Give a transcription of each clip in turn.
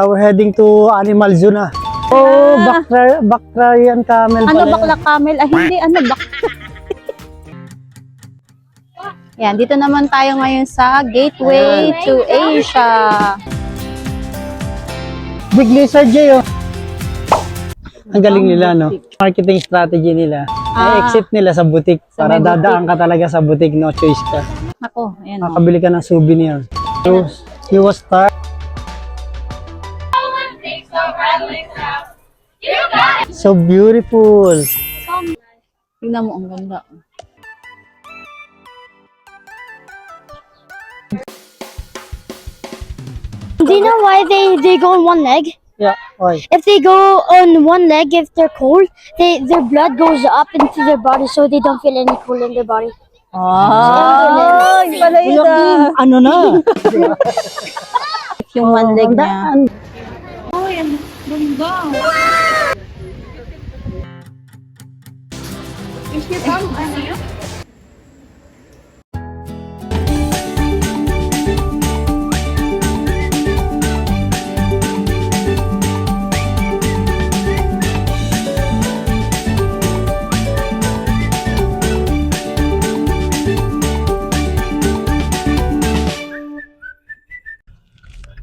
We're heading to Animal Zoo na. Oh, Bactrian camel Ano pala. bakla camel? Ay hindi, ano bak? Yan, dito naman tayo ngayon sa Gateway to Asia. Big Lizard, Jay, oh. Ang galing nila, no? Marketing strategy nila. I-exit nila sa butik. Para dadaan ka talaga sa butik, no choice ka. Ako, ayan o. Makabili ka ng souvenir. You was start. So beautiful. Tingnan mo, ang ganda. Do you know why they go on one leg? Yeah, why? If they go on one leg, if they're cold, their blood goes up into their body, so they don't feel any cold in their body. Oh, yun pala yun ah. Ano na? Yung one leg niya.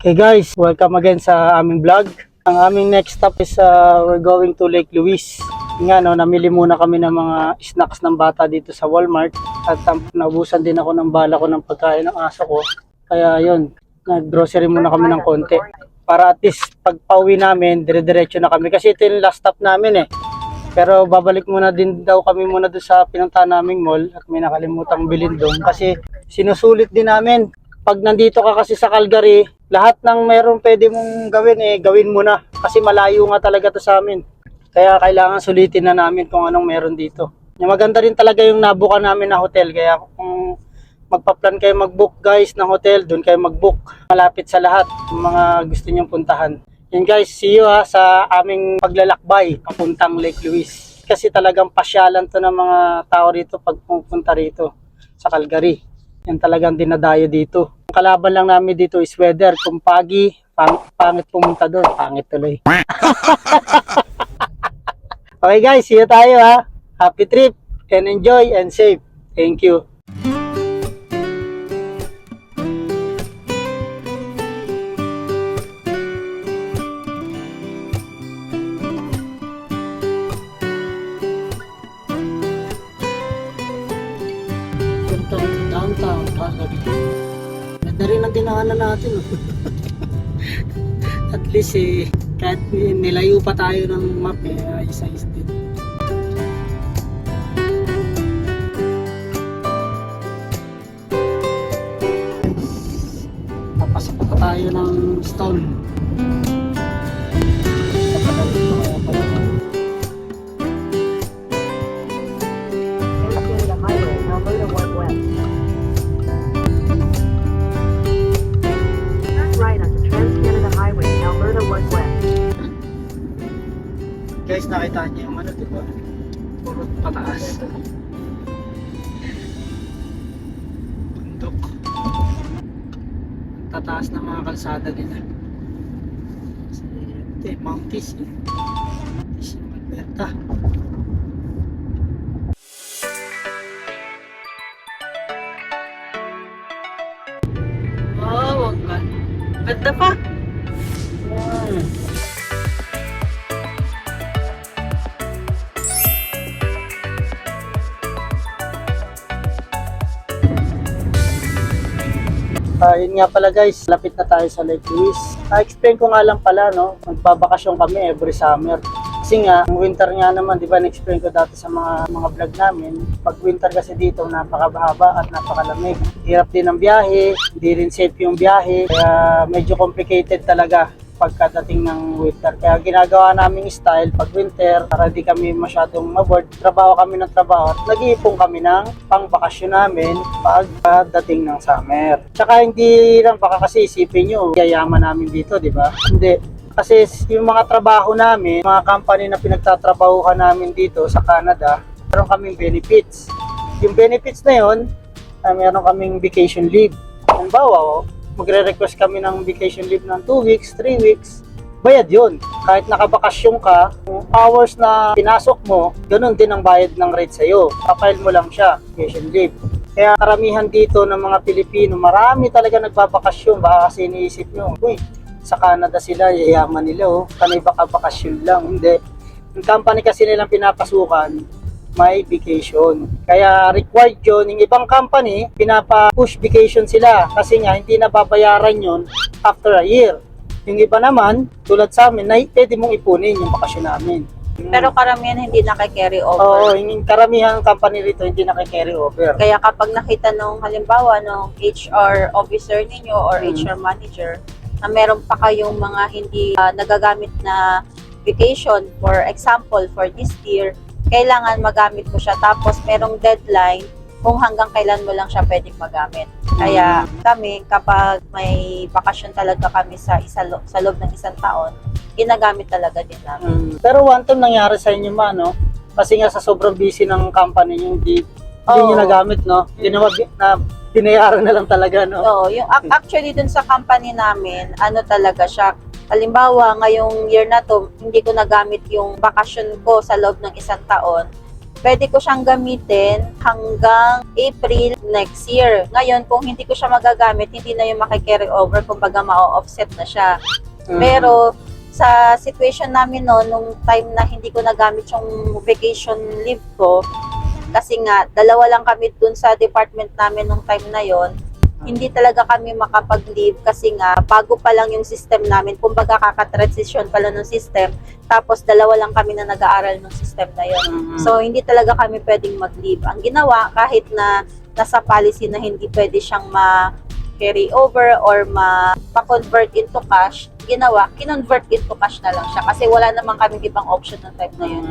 Okay guys, welcome again sa aming vlog. Ang aming next stop is we're going to Lake Louise. Nga no, namili muna kami ng mga snacks ng bata dito sa Walmart at naubusan din ako ng bala ko ng pagkain ng aso ko. Kaya yun, nag-grocery muna kami ng konti. Para at least pag pauwi namin, dire-diretso na kami. Kasi ito yung last stop namin eh. Pero babalik muna din daw kami muna doon sa pinuntahan naming mall at may nakalimutang bilhin doon. Kasi sinusulit din namin. Pag nandito ka kasi sa Calgary, lahat ng meron pwede mong gawin gawin mo na. Kasi malayo nga talaga to sa amin. Kaya kailangan sulitin na namin kung anong meron dito. Yung maganda rin talaga yung nabuka namin na hotel. Kaya kung magpa-plan kayo mag-book guys ng hotel, doon kayo mag-book. Malapit sa lahat yung mga gusto nyong puntahan. Yan guys, see you sa aming paglalakbay papuntang Lake Louise. Kasi talagang pasyalan to ng mga tao rito pag pupunta rito sa Calgary. Yan talagang dinadayo dito. Ang kalaban lang namin dito is weather. Kung pagi, pangit pumunta doon. Pangit tuloy. Okay guys, see you tayo ha. Happy trip and enjoy and safe. Thank you. Downtown, Calgary. Ganda rin ang dinaanan natin. At least kahit nilayo pa tayo ng map ayos-ayos din. Papasok pa tayo ng stone. Guys, nakita niyo yung ano, diba? Puro pataas. Bundok. Tataas ng mga kalsada nila. Kasi, ito Mounties Mounties yung Alberta. Oh, wag ka. Ganda pa. Yun nga pala guys, lapit na tayo sa Lake Louise. Na-explain ko nga lang pala, no, magbabakasyon kami every summer. Kasi nga, winter nga naman, di ba, na-explain ko dati sa mga vlog namin. Pag winter kasi dito, napakahaba at napakalamig. Hirap din ang biyahe, hindi rin safe yung biyahe. Kaya medyo complicated talaga pagkadating ng winter. Kaya ginagawa naming style pag winter para di kami masyadong maboard. Trabaho kami ng trabaho at nag-iipon kami ng pangbakasyon namin pagdating ng summer. Tsaka hindi lang baka kasi isipin nyo, yayaman namin dito, di ba? Hindi. Kasi yung mga trabaho namin, mga company na pinagtatrabahuhan namin dito sa Canada, meron kaming benefits. Yung benefits na yun, meron kaming vacation leave. Halimbawa, magre-request kami ng vacation leave ng 2 weeks, 3 weeks. bayad yun. Kahit nakabakasyon ka, yung hours na pinasok mo, ganun din ang bayad ng rate sa'yo. Papile mo lang siya, vacation leave. Kaya karamihan dito ng mga Pilipino, marami talaga nagbabakasyon. Baka kasi iniisip nyo, uy, sa Canada sila, yayaman nila, oh. Kanay baka bakasyon lang. Hindi. Yung company kasi nilang pinapasukan, may vacation. Kaya required yun. Yung ibang company, pinapa-push vacation sila. Kasi nga, hindi na babayaran yun after a year. Yung iba naman, tulad sa amin, na pwede mong ipunin yung bakasyon namin. Pero karamihan hindi naka-carry Oo, over. yung karamihan ng company rito hindi naka-carry over. Kaya kapag nakita nung halimbawa nung HR officer ninyo or HR manager na meron pa kayong mga hindi nagagamit na vacation, for example, for this year, kailangan magamit mo siya. Tapos merong deadline kung hanggang kailan mo lang siya pwedeng magamit. Kaya kami, kapag may bakasyon talaga kami sa loob ng isang taon, ginagamit talaga din namin. Pero one time nangyari sa inyo no? Kasi nga sa sobrang busy ng company yung hindi nyo nagamit, no? Ginawa na binayaran na lang talaga, no? Oo, yung actually dun sa company namin, ano talaga siya, halimbawa ngayong year na to, hindi ko nagamit yung bakasyon ko sa loob ng isang taon, pwede ko siyang gamitin hanggang April next year. Ngayon, kung hindi ko siya magagamit, hindi na yung makikarry over, kumbaga ma-offset na siya. Pero sa situation namin nung time na hindi ko nagamit yung vacation leave ko, kasi nga, dalawa lang kami dun sa department namin nung time na yon, hindi talaga kami makapag-leave kasi nga, bago pa lang yung system namin, kumbaga kaka-transition pala ng system, tapos dalawa lang kami na nag-aaral ng system na yon. So, hindi talaga kami pwedeng mag-leave. Ang ginawa, kahit na nasa policy na hindi pwede siyang ma-carry over or ma-convert into cash, ginawa, kinonvert into cash na lang siya kasi wala namang kami ibang option ng time na yun.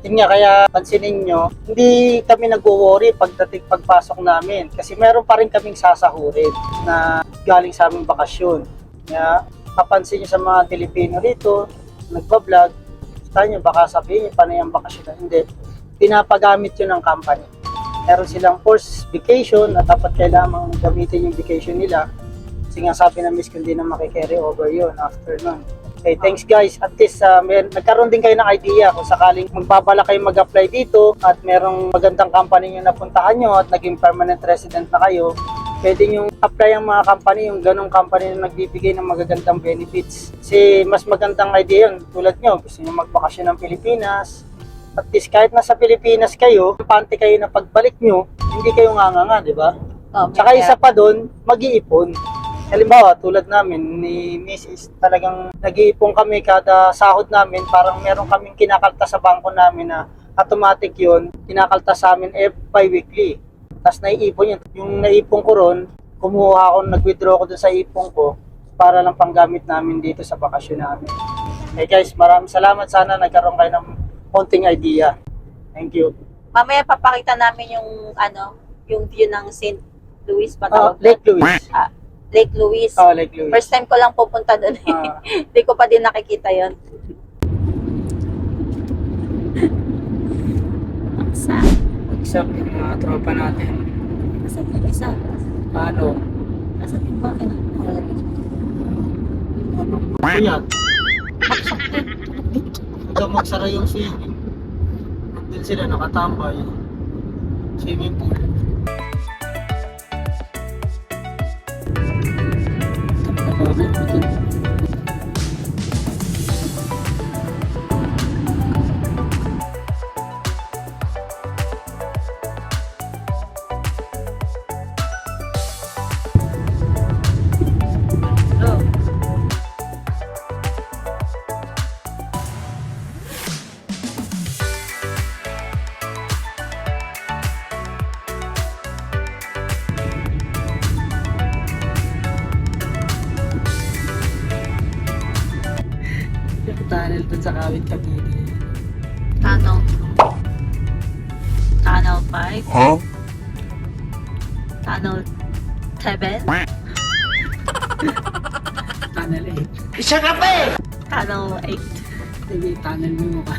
Yun nga, kaya pansinin nyo, hindi kami nag-worry pagpasok namin kasi meron pa rin kaming sasahurin na galing sa aming bakasyon. Kaya papansin nyo sa mga Pilipino rito, nagpa-vlog, tayo nyo, baka sabihin nyo, panay ang bakasyon na hindi. Pinapagamit yun ng company. Meron silang forced vacation na dapat kailangan gamitin yung vacation nila. Kasi nga sabi na miss ko, hindi na makikarry over yun after nun. Okay, thanks guys. At least nagkaroon din kayo ng idea kung sakaling magbabala kayo mag-apply dito at merong magandang company yung napuntahan nyo at naging permanent resident na kayo, pwede yung apply ang mga company, yung ganong company na nagbibigay ng magagandang benefits. Kasi mas magandang idea yun. Tulad nyo, gusto nyo magbakasyon ng Pilipinas. At least kahit nasa Pilipinas kayo, pante kayo na pagbalik nyo, hindi kayo nganga, di ba? Tsaka isa pa doon, mag-iipon. Halimbawa, tulad namin ni Mrs. talagang nag-iipon kami kada sahod namin, parang meron kaming kinakalta sa bangko namin na automatic yun, kinakalta sa amin bi-weekly. Tapos naiipon yun. Yung naipon ko ron, kumuha ako, nag-withdraw ko dun sa ipon ko para lang panggamit namin dito sa bakasyon namin. Okay guys, maraming salamat. Sana nagkaroon kayo ng konting idea. Thank you. Mamaya papakita namin yung view ng St. Louis pa Lake Louis. Lake Louis. Lake Louis. First time ko lang pupunta doon. Hindi ko pa din nakikita yon. Isa yung mga tropa natin. Nasaan yung isa? Paano? Nasaan yung bakit? Kuya. Hanggang magsara yung swimming. Doon sila nakatambay. Swimming pool. Tunnel dun sa Kawit Cavite. Tunnel 5? Huh? Tunnel 7? Tunnel 8. Isa ka pa eh! Tunnel 8? Hindi, tunnel mo mukha.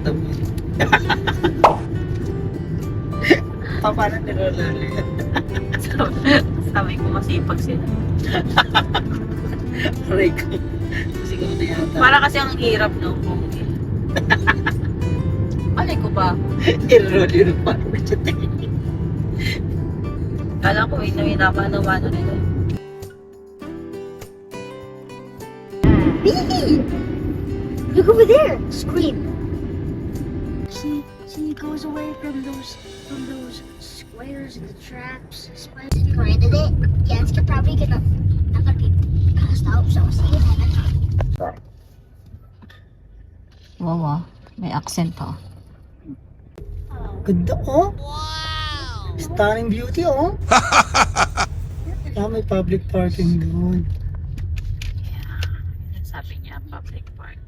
mata mo. Paano nilolali? Sabi ko masipag sila. Aray ko. Sigaw na yata. Para kasi ang hirap, no? Alay ko ba? Nilolali yung paano mo siya. Kala ko, inaman-naman nila. Bee! Look over there! Scream! See, he goes away from those squares and the traps. Spiders granted it. Yeah, it's probably not gonna be passed out, so see you in heaven. Wow, may accent pa. Ganda oh. Wow! Stunning beauty oh. May public parking doon. Sabi niya, public park.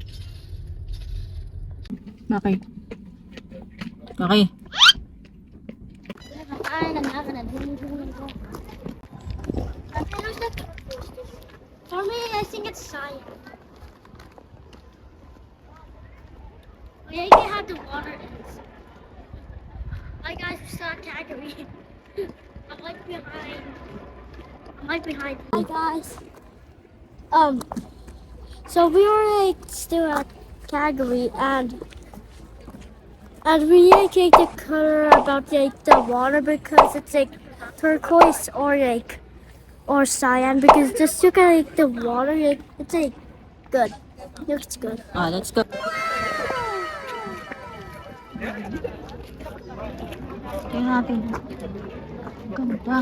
Bakit? Bakit? For me, I think it's cyan. Oh, yeah, you can have the water inside. Hi guys, we saw Calgary. I'm like behind. Hi guys. So we were like still at Calgary and we like the color about like the water because it's like turquoise or cyan because just look at like the water like it's like good. Looks good. Ah, let's go. Tingnan natin. Ganda.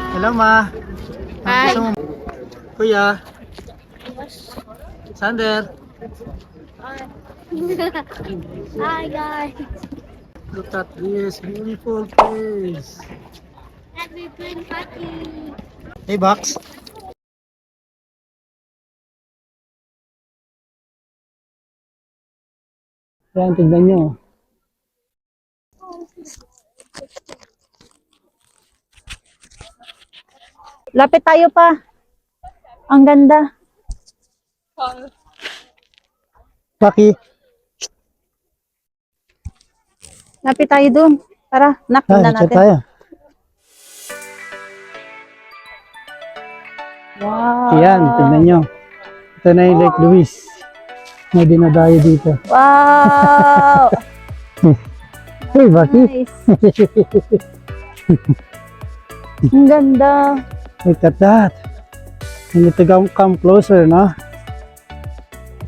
Hello ma. Hi. Gusto mo? Kuya. Sander. Hi guys. Look at this beautiful place. And we've been hiking. Hey Box. Ayan, tignan nyo. Lapit tayo pa. Ang ganda. Baki. Lapit tayo dun. Tara, nakita natin. tayo. Wow. Ayan, tignan nyo. Ito na yung Lake Louise. May dinadayo dito. Wow! Hey, Baki. Nice. Ang ganda. Look at that. You need to come closer, no?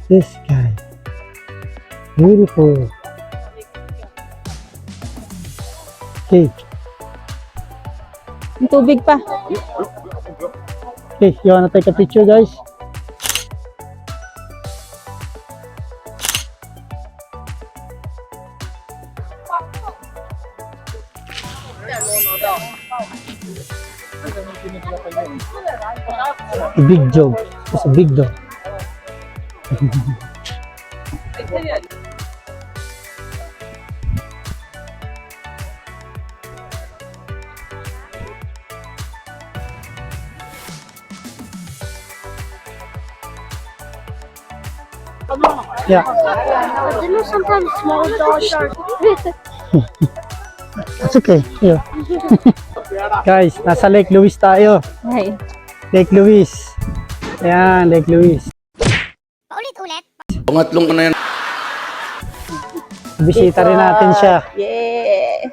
This guy. Beautiful. Okay. Ang tubig pa. Okay, you wanna take a picture, guys? A big joke. It's a big dog. Yeah, You know sometimes small dogs are it's okay. Yeah. Guys, nasa Lake Louise tayo. Ay. Lake Louise. Ayan, Lake Louise. Ulit-ulit. Pangatlong na yan. Bisita rin natin siya. Yeah.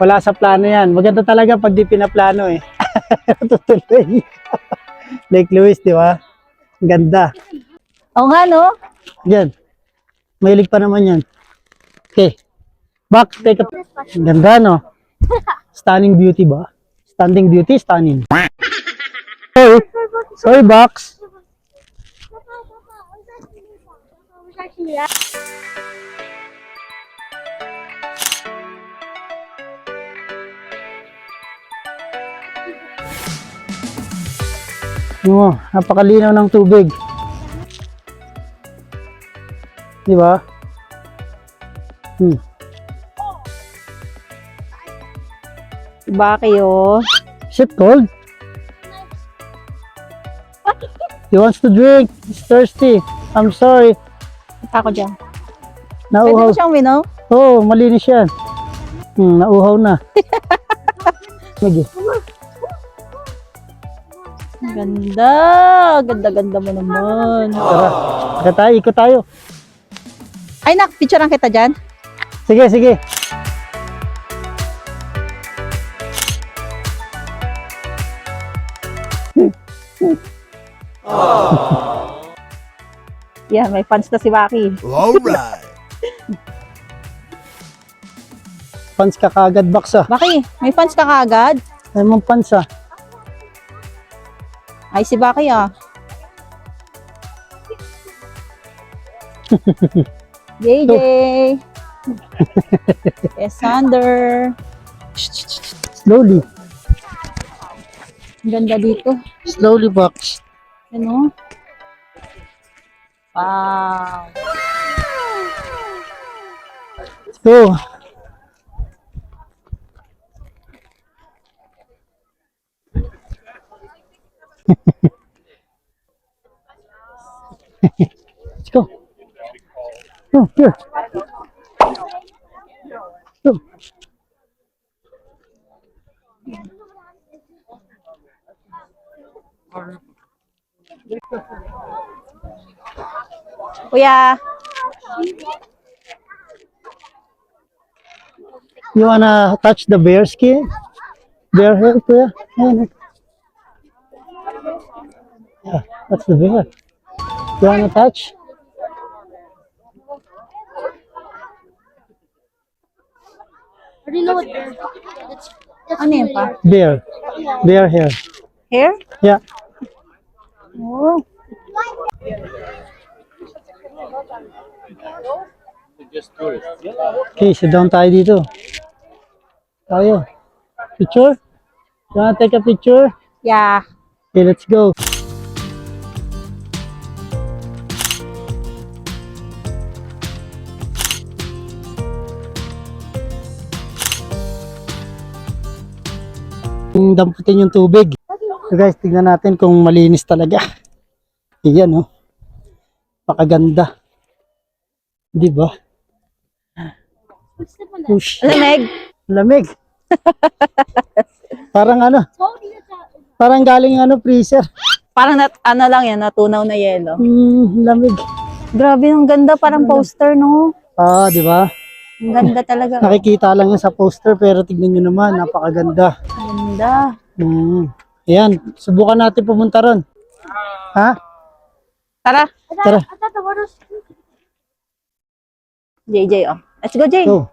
Wala sa plano yan. Maganda talaga pag di pinaplano eh. Tutuloy. Lake Louise, di ba? Ang ganda. Oo nga, no? Yan. Mahilig pa naman yan. Okay. Back, take a... Ang ganda, no? Stunning beauty ba? Standing beauty, stunning. Hey, sorry, Box. Oh, napakalinaw ng tubig. Di ba? Baki, oh. Is it cold? He wants to drink. He's thirsty. I'm sorry. Punta ako dyan. Pwede Nauhaw. mo siyang minom? Oo, malinis yan. Nauhaw na. Medyo. Ganda. Ganda-ganda mo naman. Tara. Tara tayo, ikot tayo. Ay, nak, picturean kita dyan. Sige, sige. Yan, may fans na si Baki. Alright. Pants ka kagad, Baksa. Baki, may fans ka kaagad? Ay mong pants ah. Ay, si Baki, ah. JJ. Sander. Slowly. Ang ganda dito. Slowly, Box. Ano? Wow. Let's go. Let's go. Oh, here. Go. Kuya, You wanna touch the bear skin? Bear hair, kuya? Ayan. Yeah, that's the bear. You wanna touch? I already know what that's ano yun pa? Bear. Bear hair. Hair? Yeah. Oh. Okay, sit down tayo dito. Tayo. Picture? You wanna take a picture? Yeah. Okay, let's go. Damputin yung tubig. So guys, tignan natin kung malinis talaga. Iyan, oh. Pakaganda. Di ba? What's the one Push. Lamig. Lamig. Parang ano, parang galing ano, freezer. Parang ano lang yan, natunaw na yelo. Lamig. Grabe, ang ganda. Parang poster, no? Ah, di ba? Ang ganda talaga. Nakikita lang yan sa poster pero tignan nyo naman, napakaganda. Ang ganda. Ayan, subukan natin pumunta ron. Ha? Tara, Tara. I thought the water was JJ, oh. Let's go, Jay. Go.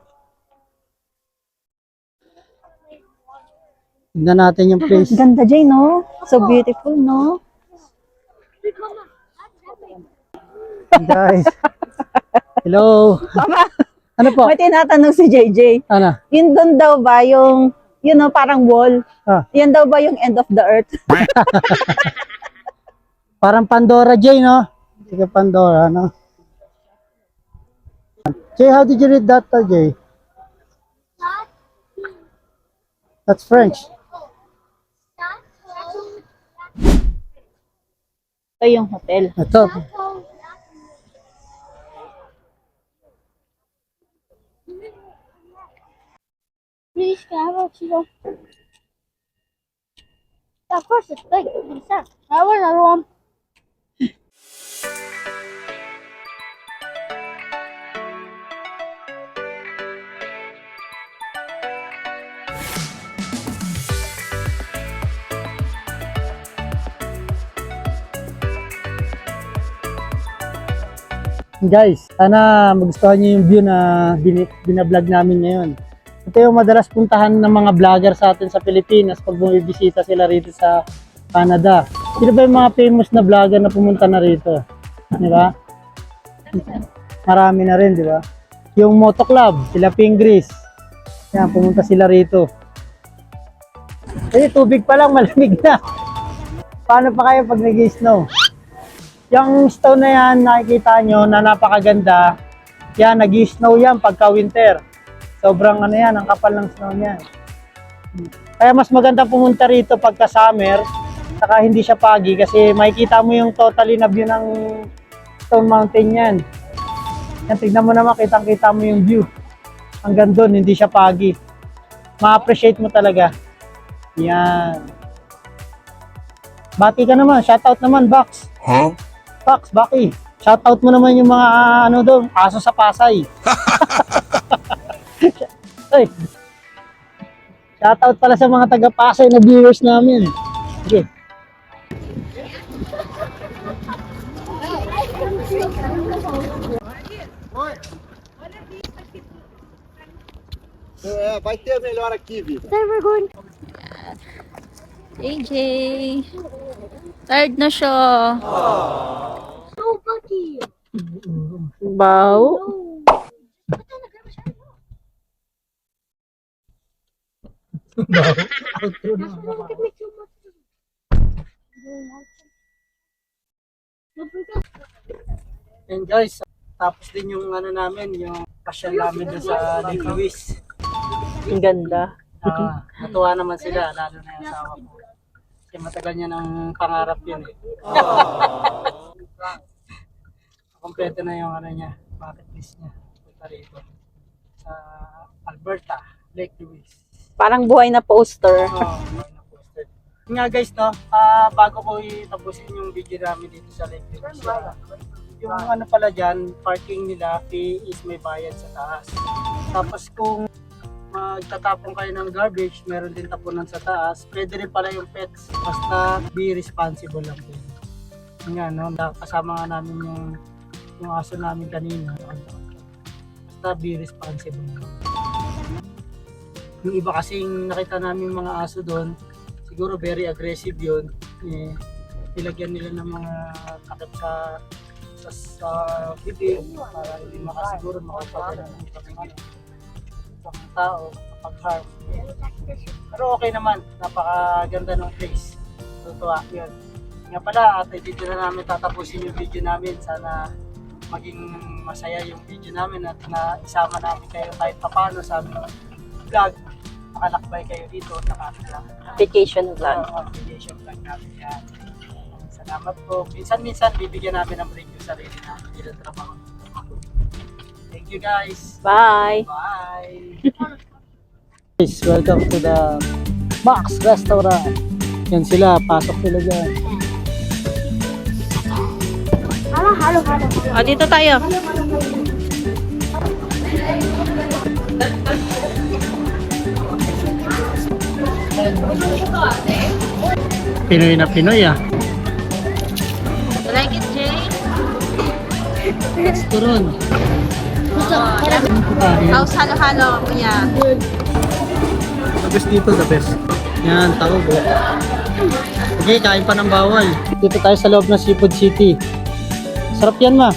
Tignan natin yung place. Ganda, Jay, no? So beautiful, no? Guys. Hello. Ano po? May tinatanong si JJ. Ano? Yun doon daw ba yung, you know, parang wall? Ah. Yan daw ba yung end of the earth? Parang Pandora, Jay, no? Sige, Pandora, no? Jay, how did you read that, Jay? That's French. Ito yung hotel. Ito. Please, can I have a Cheeto? Yeah, of course, it's big. It's sad. I want another one. Guys, sana magustuhan niyo yung view na binablog namin ngayon. Ito yung madalas puntahan ng mga vlogger sa atin sa Pilipinas pag bumibisita sila rito sa Canada. Sino ba yung mga famous na vlogger na pumunta na rito? Di ba? Marami na rin, di ba? Yung Moto Club, sila Pingris. Yan, pumunta sila rito. Kasi tubig pa lang, malamig na. Paano pa kayo pag nag-snow? Yung stone na yan, nakikita nyo na napakaganda. Yan, nag-snow yan pagka winter. Sobrang ano yan, ang kapal ng snow niyan. Kaya mas maganda pumunta rito pagka summer, saka hindi siya pagi kasi makikita mo yung totally na view ng Stone Mountain yan. Yan, tignan mo naman, kitang-kita mo yung view. Hanggang doon, hindi siya pagi. Ma-appreciate mo talaga. Yan. Bati ka naman, shoutout naman, Bax. Huh? Bax, Baki. Shoutout mo naman yung mga ano doon, aso sa Pasay. Ay. Shoutout pala sa mga taga-Pasay na viewers namin. Sige. Vai ter melhor aqui, Vitor. Then we're going. AJ. Tired na siya. No, Bucky. Wow. No. And guys, tapos din yung ano namin, yung pasyal namin dun sa Lake Louise. Ang ganda. Natuwa naman sila, lalo na yung asawa ko. Kasi matagal niya ng pangarap yun eh. Kompleto na yung ano niya, bucket list niya. Punta rito sa Alberta, Lake Louise. Parang buhay na poster. Poster. Nga guys, no, bago ko itapusin yung video namin dito sa Lake Louise, yung ano pala dyan, parking nila, fee is may bayad sa taas. Tapos kung magtatapon kayo ng garbage, meron din tapunan sa taas. Pwede rin pala yung pets, basta be responsible lang din. Nga, no, kasama nga namin yung aso namin kanina. Basta be responsible lang. Yung iba kasing nakita namin mga aso doon, siguro very aggressive yun. Eh, nilagyan nila ng mga takip sa bibig para hindi makasiguro makapagana ng ibang tao kapag harm. Pero okay naman, napakaganda ng place. Tutuwa yun. Nga pala, at dito na namin tatapusin yung video namin. Sana maging masaya yung video namin at na isama namin kayo kahit papano sa aming vlog. Makalakbay kayo dito sa kanila. Vacation vlog. Vacation vlog namin yan. Salamat po. Minsan-minsan bibigyan namin ng break yung sarili namin dito trabaho. Thank you guys. Bye. Bye. Guys, welcome to the Box Restaurant. Yan sila, pasok sila dyan. Halo. O, dito tayo. Pinoy na Pinoy ah. You like it, Jay? Turon. House halo-halo, kuya. The best dito, the best. Yan, tao po. Okay, kain pa ng bawal. Dito tayo sa loob ng Seafood City. Sarap yan, ma.